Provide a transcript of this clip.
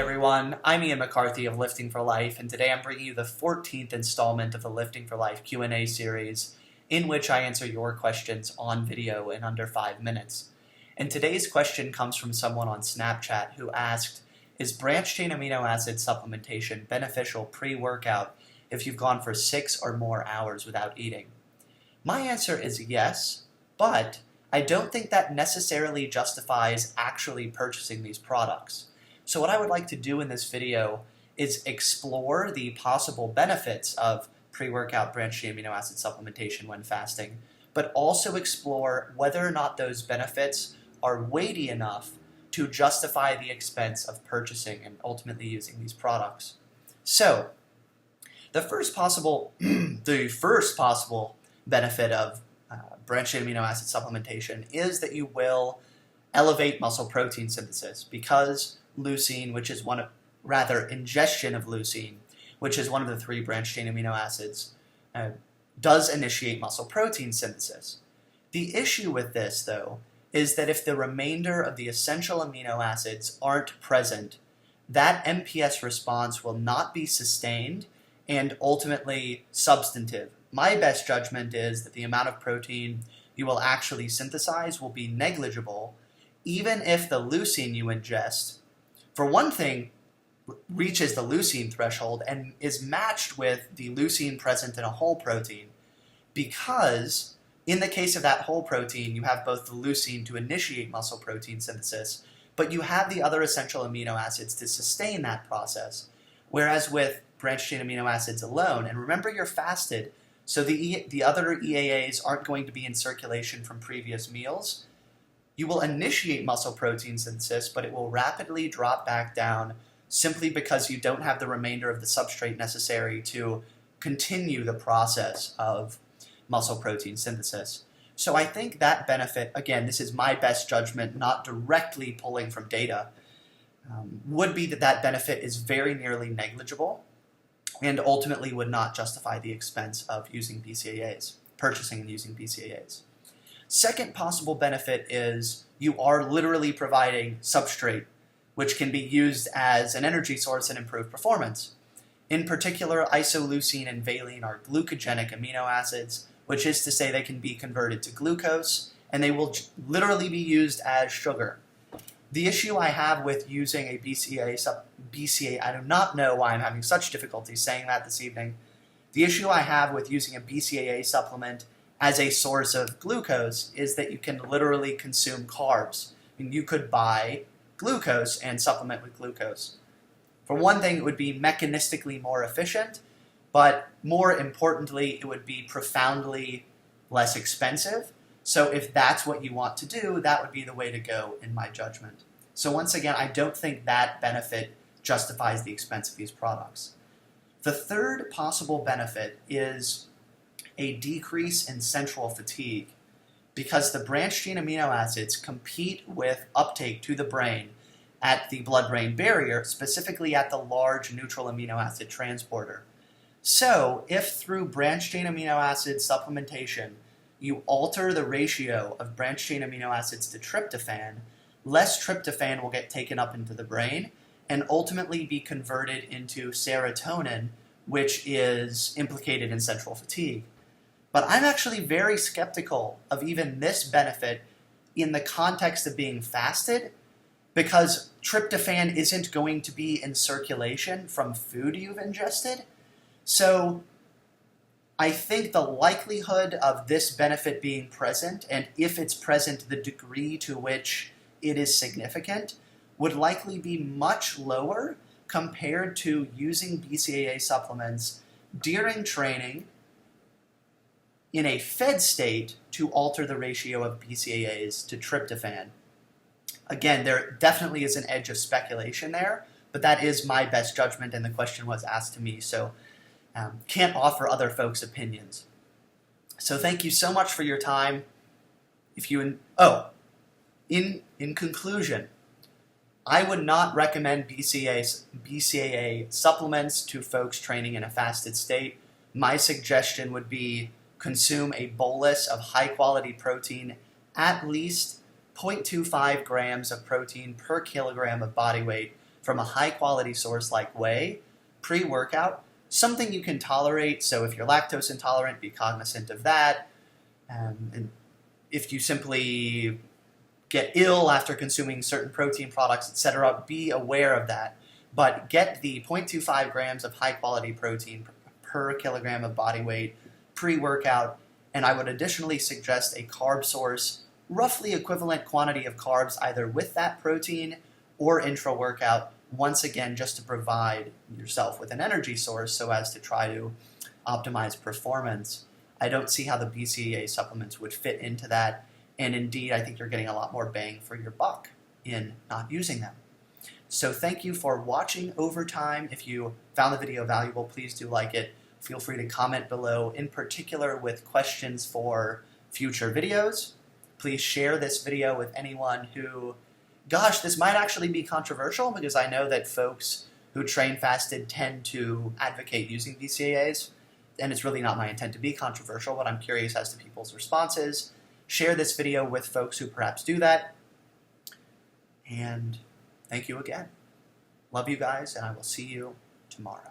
everyone, I'm Ian McCarthy of Lifting for Life, and today I'm bringing you the 14th installment of the Lifting for Life Q&A series, in which I answer your questions on video in under 5 minutes. And today's question comes from someone on Snapchat who asked, is branched-chain amino acid supplementation beneficial pre-workout if you've gone for 6 or more hours without eating? My answer is yes, but I don't think that necessarily justifies actually purchasing these products. So what I would like to do in this video is explore the possible benefits of pre-workout branched-chain amino acid supplementation when fasting, but also explore whether or not those benefits are weighty enough to justify the expense of purchasing and ultimately using these products. So, the first possible benefit of branched-chain amino acid supplementation is that you will elevate muscle protein synthesis because leucine, ingestion of leucine, which is one of the 3 branched-chain amino acids, does initiate muscle protein synthesis. The issue with this, though, is that if the remainder of the essential amino acids aren't present, that MPS response will not be sustained and ultimately substantive. My best judgment is that the amount of protein you will actually synthesize will be negligible, even if the leucine you ingest, for one thing, reaches the leucine threshold and is matched with the leucine present in a whole protein, because in the case of that whole protein, you have both the leucine to initiate muscle protein synthesis, but you have the other essential amino acids to sustain that process. Whereas with branched-chain amino acids alone, and remember you're fasted, so the other EAAs aren't going to be in circulation from previous meals, you will initiate muscle protein synthesis, but it will rapidly drop back down simply because you don't have the remainder of the substrate necessary to continue the process of muscle protein synthesis. So I think that benefit, again, this is my best judgment, not directly pulling from data, would be that benefit is very nearly negligible and ultimately would not justify the expense of using BCAAs, purchasing and using BCAAs. Second possible benefit is you are literally providing substrate, which can be used as an energy source and improve performance. In particular, isoleucine and valine are glucogenic amino acids, which is to say they can be converted to glucose, and they will literally be used as sugar. The issue I have with using a BCAA, I do not know why I'm having such difficulty saying that this evening. The issue I have with using a BCAA supplement as a source of glucose is that you can literally consume carbs. I mean, you could buy glucose and supplement with glucose. For one thing, it would be mechanistically more efficient, but more importantly, it would be profoundly less expensive. So if that's what you want to do, that would be the way to go in my judgment. So once again, I don't think that benefit justifies the expense of these products. The third possible benefit is a decrease in central fatigue, because the branched-chain amino acids compete with uptake to the brain at the blood-brain barrier, specifically at the large neutral amino acid transporter. So, if through branched-chain amino acid supplementation you alter the ratio of branched-chain amino acids to tryptophan, less tryptophan will get taken up into the brain and ultimately be converted into serotonin, which is implicated in central fatigue. But I'm actually very skeptical of even this benefit in the context of being fasted, because tryptophan isn't going to be in circulation from food you've ingested. So I think the likelihood of this benefit being present, and if it's present, the degree to which it is significant, would likely be much lower compared to using BCAA supplements during training in a fed state to alter the ratio of BCAAs to tryptophan. Again, there definitely is an edge of speculation there, but that is my best judgment, and the question was asked to me, so can't offer other folks' opinions. So thank you so much for your time. In conclusion, I would not recommend BCAA supplements to folks training in a fasted state. My suggestion would be consume a bolus of high-quality protein, at least 0.25 grams of protein per kilogram of body weight from a high-quality source like whey pre-workout, something you can tolerate. So if you're lactose intolerant, be cognizant of that. And if you simply get ill after consuming certain protein products, etc., be aware of that. But get the 0.25 grams of high-quality protein per kilogram of body weight pre-workout, and I would additionally suggest a carb source, roughly equivalent quantity of carbs either with that protein or intra-workout, once again just to provide yourself with an energy source so as to try to optimize performance. I don't see how the BCAA supplements would fit into that, and indeed I think you're getting a lot more bang for your buck in not using them. So thank you for watching over time. If you found the video valuable, please do like it. Feel free to comment below, in particular with questions for future videos. Please share this video with anyone who, gosh, this might actually be controversial because I know that folks who train fasted tend to advocate using BCAAs, and it's really not my intent to be controversial, but I'm curious as to people's responses. Share this video with folks who perhaps do that, and thank you again. Love you guys, and I will see you tomorrow.